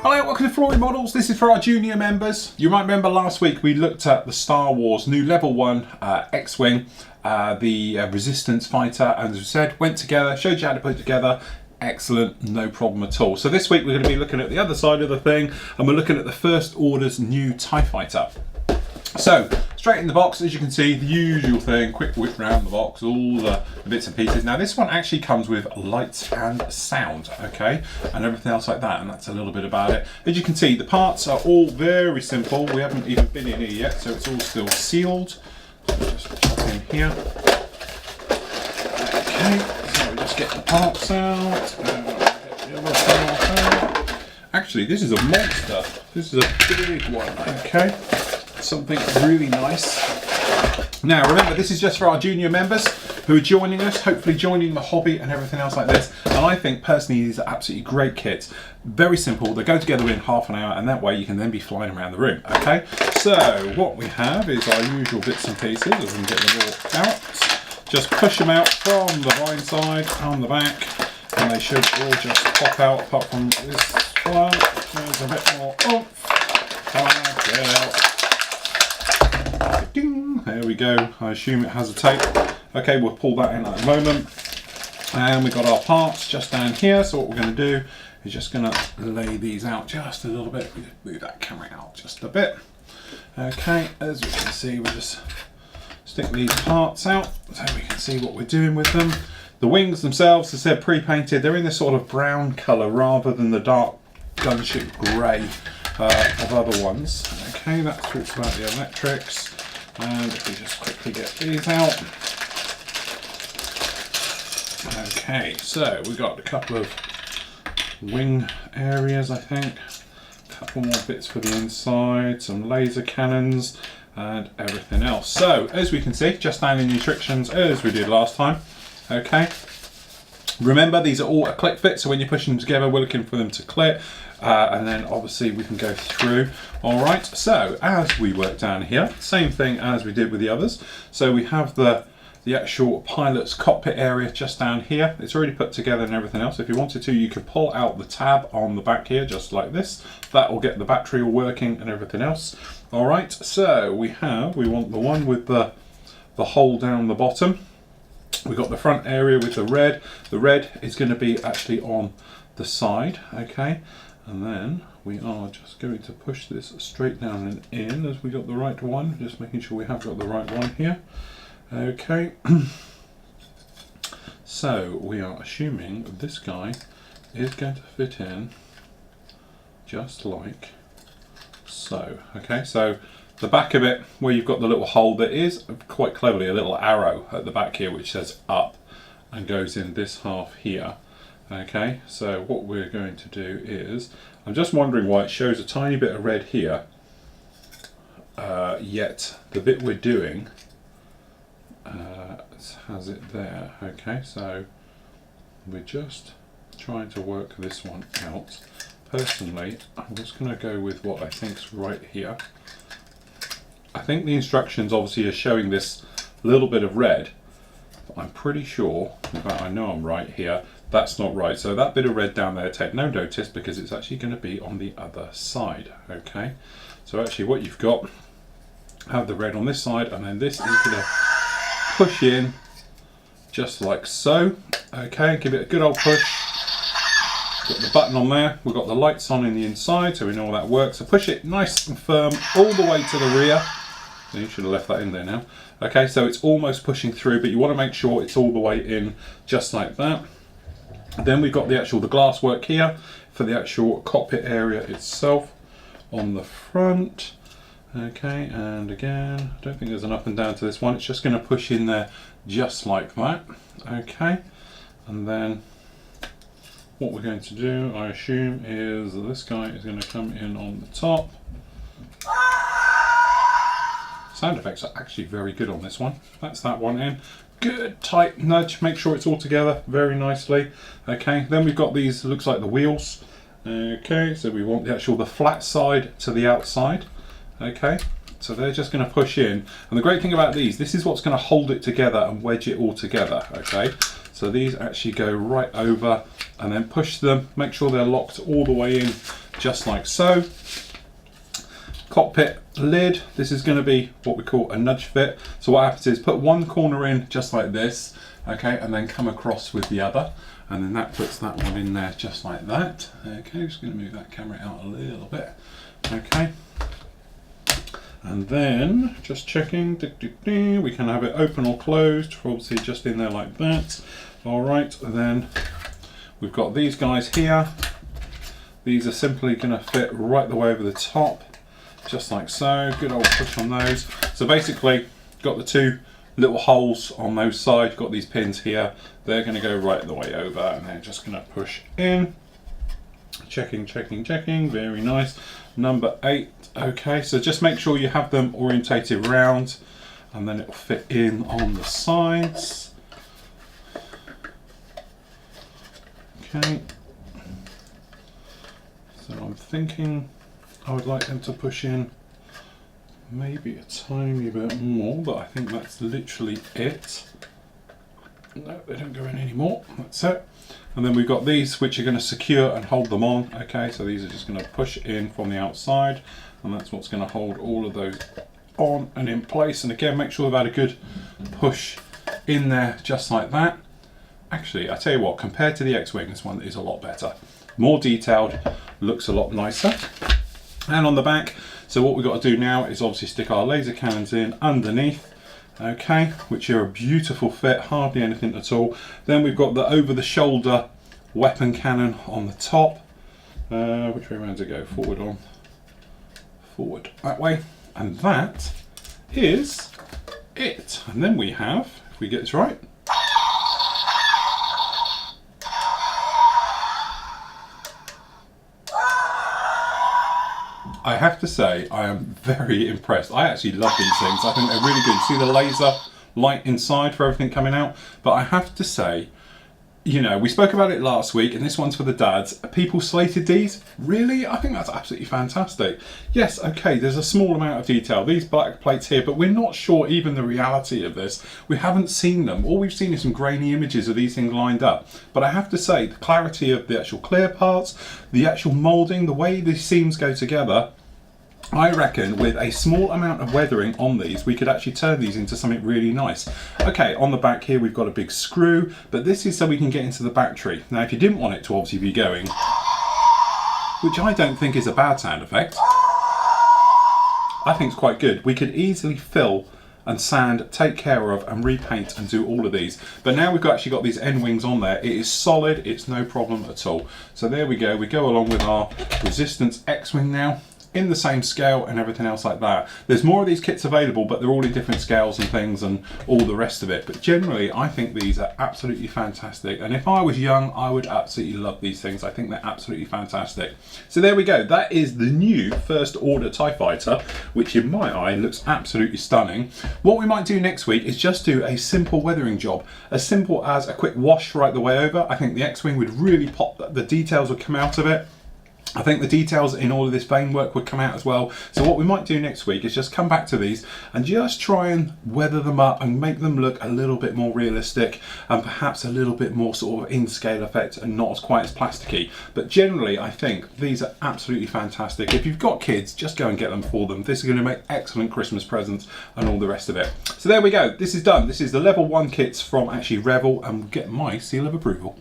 Hello, welcome to Flooring Models. This is for our junior members. You might remember last week we looked at the Star Wars new Level 1 X-Wing, the Resistance Fighter, and as we said, went together, showed you how to put it together. Excellent, no problem at all. So this week we're going to be looking at the other side of the thing, and we're looking at the First Order's new TIE Fighter. So, straight in the box, as you can see, the usual thing, quick whip round the box, all the bits and pieces. Now this one actually comes with lights and sound, okay, and everything else like that, and that's a little bit about it. As you can see, the parts are all very simple. We haven't even been in here yet, so it's all still sealed. So we'll just pop in here. Okay, so we just get the parts out, get the other part out. Actually, this is a monster. This is a big one, okay. Something really nice. Now remember, this is just for our junior members who are joining us, hopefully joining the hobby and everything else like this. And I think personally these are absolutely great kits. Very simple, they go together in half an hour, and that way you can then be flying around the room. Okay, so what we have is our usual bits and pieces. As we can get them all out, just push them out from the blind side on the back, and they should all just pop out, apart from this one. There's a bit more oomph. Get out. Ding, there we go. I assume it has a tape. Okay, we'll pull that in at the moment. And we've got our parts just down here. So what we're going to do is just going to lay these out just a little bit. We just move that camera out just a bit. Okay, as we can see, we'll just stick these parts out so we can see what we're doing with them. The wings themselves, as I said, pre-painted. They're in this sort of brown colour rather than the dark gunship grey of other ones. Okay, that talks about the electrics. And if we just quickly get these out. Okay, so we've got a couple of wing areas, I think. A couple more bits for the inside, some laser cannons, and everything else. So, as we can see, just down in the instructions as we did last time. Okay. Remember, these are all a click fit, so when you're pushing them together, we're looking for them to click. And then obviously we can go through. All right, so as we work down here, same thing as we did with the others. So we have the actual pilot's cockpit area just down here. It's already put together and everything else. If you wanted to, you could pull out the tab on the back here, just like this. That will get the battery all working and everything else. All right, so we want the one with the hole down the bottom. We've got the front area with the red. The red is going to be actually on the side, okay? And then we are just going to push this straight down and in as we got the right one, just making sure we have got the right one here. Okay. So we are assuming this guy is going to fit in just like so. Okay, so the back of it, where you've got the little hole, there is quite cleverly a little arrow at the back here which says up and goes in this half here. Okay, so what we're going to do is, I'm just wondering why it shows a tiny bit of red here, yet the bit we're doing has it there. Okay, so we're just trying to work this one out. Personally, I'm just going to go with what I think's right here. I think the instructions obviously are showing this little bit of red, but I'm pretty sure, in fact I know I'm right here, that's not right. So that bit of red down there, take no notice because it's actually going to be on the other side. Okay, so actually what you've got, have the red on this side, and then this is going to push in just like so. Okay, give it a good old push. Got the button on there, we've got the lights on in the inside, so we know how that works. So push it nice and firm all the way to the rear. You should have left that in there now. Okay, so it's almost pushing through, but you want to make sure it's all the way in just like that. Then we've got the glass work here for the actual cockpit area itself on the front. Okay, and again, I don't think there's an up and down to this one. It's just going to push in there just like that. Okay, and then what we're going to do, I assume, is this guy is going to come in on the top. Sound effects are actually very good on this one. That's that one in. Good tight nudge, make sure it's all together very nicely. Okay, then we've got these, looks like the wheels. Okay, so we want the flat side to the outside. Okay, So they're just going to push in. And the great thing about these, this is what's going to hold it together and wedge it all together, okay? So these actually go right over and then push them, make sure they're locked all the way in, just like so. Cockpit lid, this is going to be what we call a nudge fit. So what happens is put one corner in just like this, okay, and then come across with the other, and then that puts that one in there just like that. Okay, just going to move that camera out a little bit, okay. And then just checking, we can have it open or closed, obviously just in there like that. All right, and then we've got these guys here. These are simply going to fit right the way over the top, just like so. Good old push on those. So basically, got the two little holes on those sides, got these pins here. They're going to go right the way over, and they're just going to push in. Checking, checking, checking. Very nice. Number 8. Okay, so just make sure you have them orientated round, and then it'll fit in on the sides. Okay. So I'm thinking I would like them to push in maybe a tiny bit more, but I think that's literally it. No, they don't go in anymore. That's it. And then we've got these which are going to secure and hold them on. Okay, so these are just going to push in from the outside, and that's what's going to hold all of those on and in place. And again, make sure they've had a good push in there, just like that. Actually, I tell you what, compared to the X-Wing, this one is a lot better. More detailed, looks a lot nicer. And on the back, so what we've got to do now is obviously stick our laser cannons in underneath, okay, which are a beautiful fit, hardly anything at all. Then we've got the over-the-shoulder weapon cannon on the top. Which way around to go? Forward on. Forward, that way. And that is it. And then we have, if we get this right, I have to say, I am very impressed. I actually love these things. I think they're really good. See the laser light inside for everything coming out? But I have to say, you know, we spoke about it last week, and this one's for the dads. People slated these. Really? I think that's absolutely fantastic. Yes, okay, there's a small amount of detail. These black plates here, but we're not sure even the reality of this. We haven't seen them. All we've seen is some grainy images of these things lined up. But I have to say, the clarity of the actual clear parts, the actual moulding, the way these seams go together, I reckon with a small amount of weathering on these, we could actually turn these into something really nice. Okay, on the back here we've got a big screw, but this is so we can get into the battery. Now if you didn't want it to obviously be going, which I don't think is a bad sound effect, I think it's quite good. We could easily fill and sand, take care of and repaint and do all of these. But now we've actually got these end wings on there. It is solid, it's no problem at all. So there we go along with our Resistance X-Wing now, in the same scale and everything else like that. There's more of these kits available, but they're all in different scales and things and all the rest of it. But generally, I think these are absolutely fantastic. And if I was young, I would absolutely love these things. I think they're absolutely fantastic. So there we go. That is the new First Order TIE Fighter, which in my eye looks absolutely stunning. What we might do next week is just do a simple weathering job. As simple as a quick wash right the way over. I think the X-Wing would really pop, the details would come out of it. I think the details in all of this vein work would come out as well. So what we might do next week is just come back to these and just try and weather them up and make them look a little bit more realistic and perhaps a little bit more sort of in scale effect and not as quite as plasticky. But generally I think these are absolutely fantastic. If you've got kids, just go and get them for them. This is going to make excellent Christmas presents and all the rest of it. So there we go. This is done. This is the level 1 kits from actually Revell, and get my seal of approval.